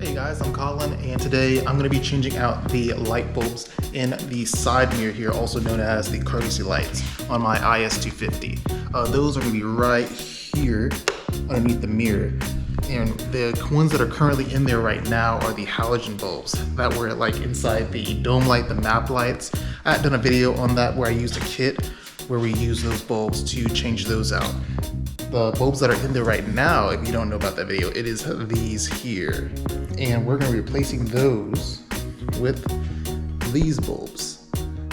Hey guys, I'm Colin, and today I'm going to be changing out the light bulbs in the side mirror here, also known as the courtesy lights, on my IS250. Those are going to be right here underneath the mirror, and the ones that are currently in there right now are the halogen bulbs that were like inside the dome light, the map lights. I had done a video on that where I used a kit where we use those bulbs to change those out. The bulbs that are in there right now, if you don't know about that video, it is these here. And we're going to be replacing those with these bulbs.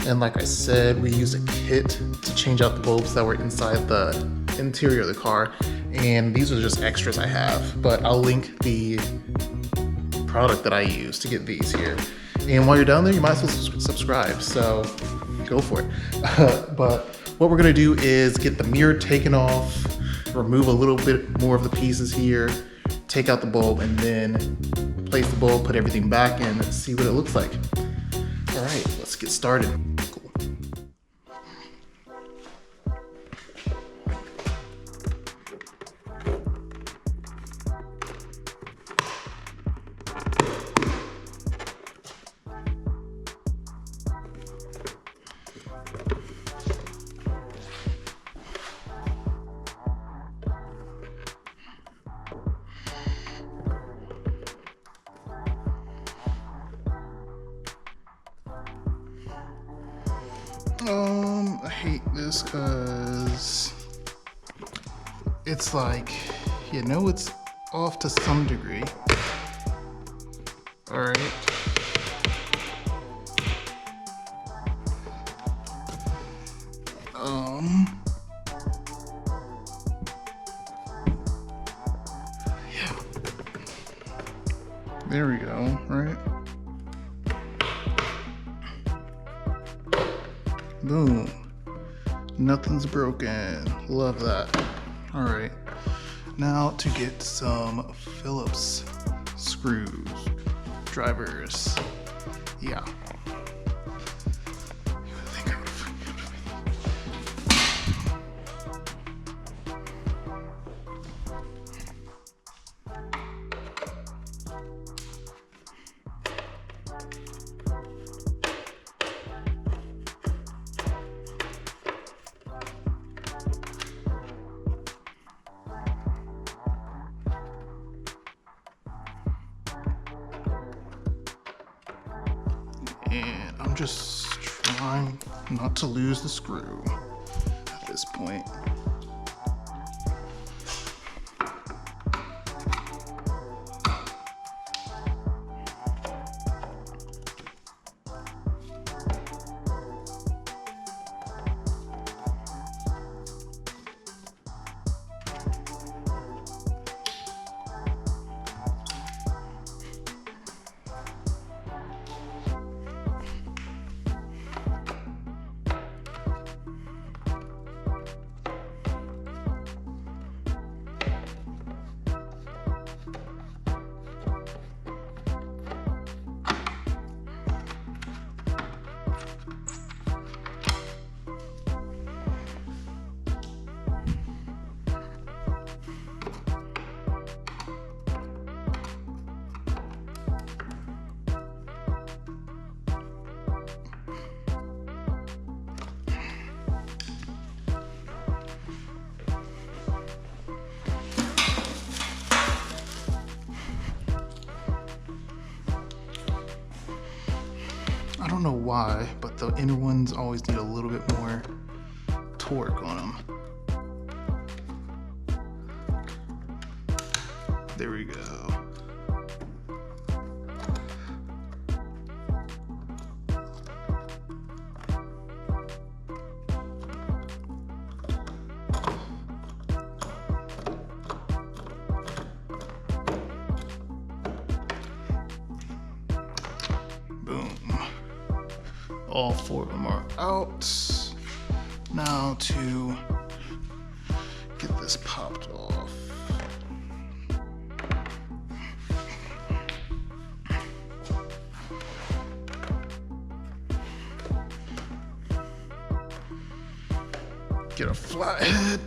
And like I said, we used a kit to change out the bulbs that were inside the interior of the car. And these are just extras I have, but I'll link the product that I use to get these here. And while you're down there, you might as well subscribe, so go for it. But what we're going to do is get the mirror taken off, remove a little bit more of the pieces here, take out the bulb, and then place the bulb, put everything back in, and see what it looks like. All right, let's get started. Cool. I hate this because it's like, you know, it's off to some degree. All right. Yeah. There we go, right? Boom. Nothing's broken. Love that. All right. Now to get some Phillips screws, drivers. Yeah. And I'm just trying not to lose the screw at this point. I don't know why, but the inner ones always need a little bit more torque on them. There we go. All four of them are out. Now to get this popped off. Get a flathead.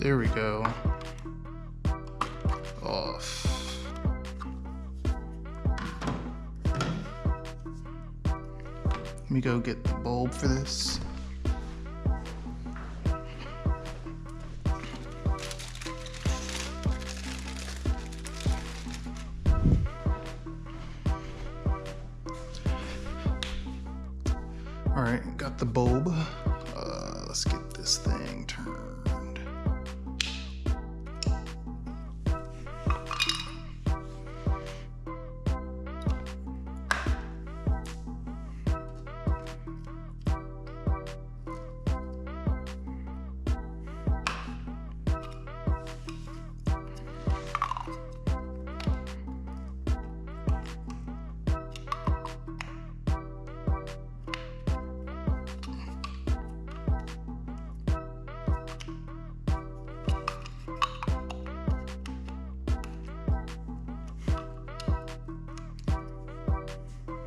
There we go. Off. Let me go get the bulb for this. All right, got the bulb. Let's get this thing turned.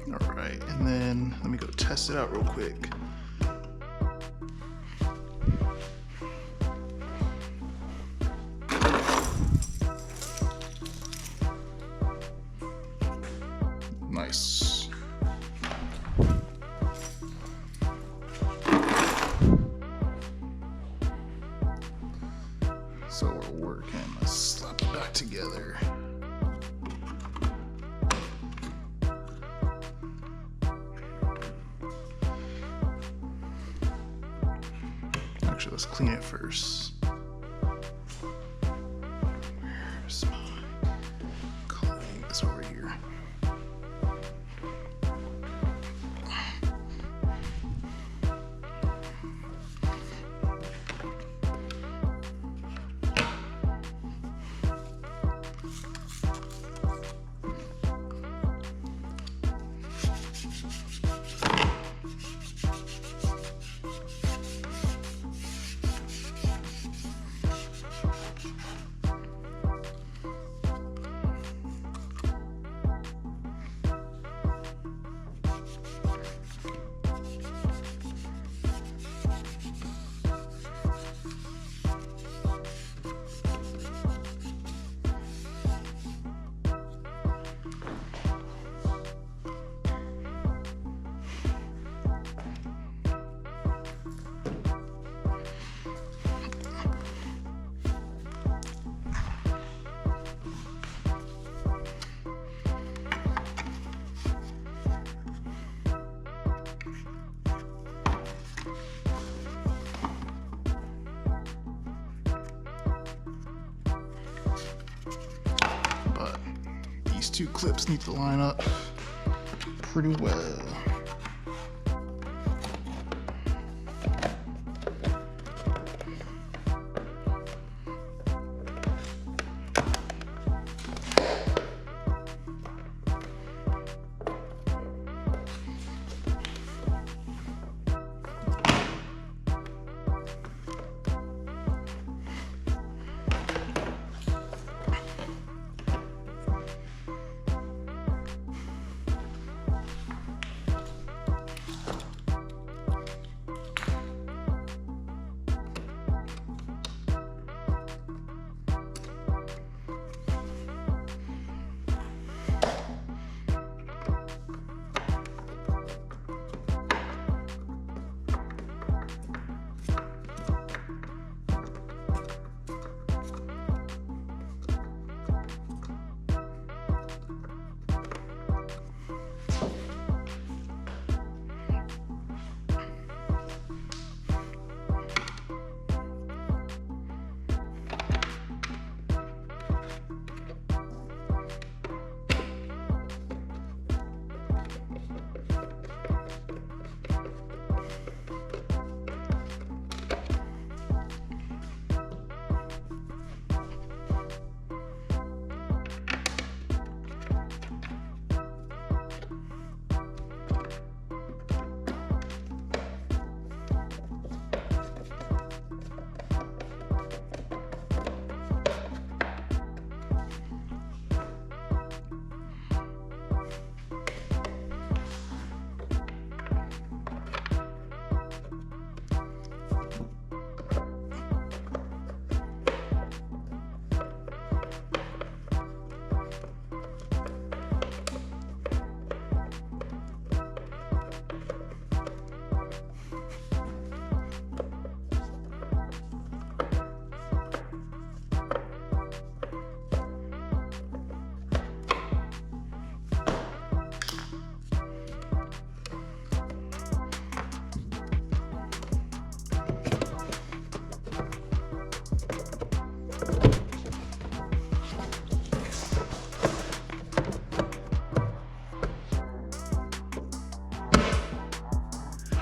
All right, and then let me go test it out real quick. Nice. So we're working. Let's slap it back together. Actually, let's clean it first. Where's my cleaning? This over here. But these two clips need to line up pretty well.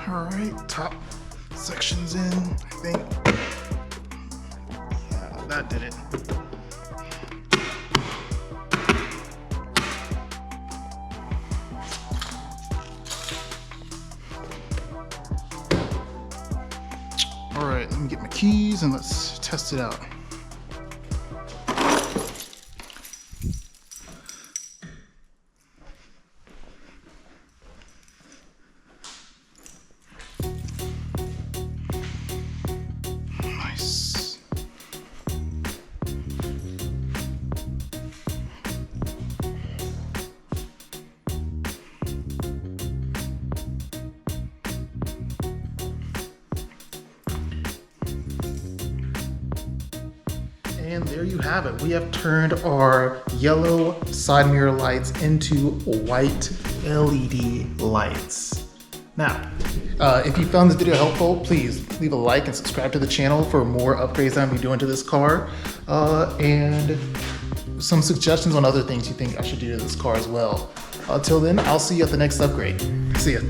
All right, top section's in, I think. Yeah, that did it. All right, let me get my keys and let's test it out. Nice. And there you have it. We have turned our yellow side mirror lights into white LED lights. Now, if you found this video helpful, please leave a like and subscribe to the channel for more upgrades I'm going to be doing to this car. And some suggestions on other things you think I should do to this car as well. Until then, I'll see you at the next upgrade. See ya.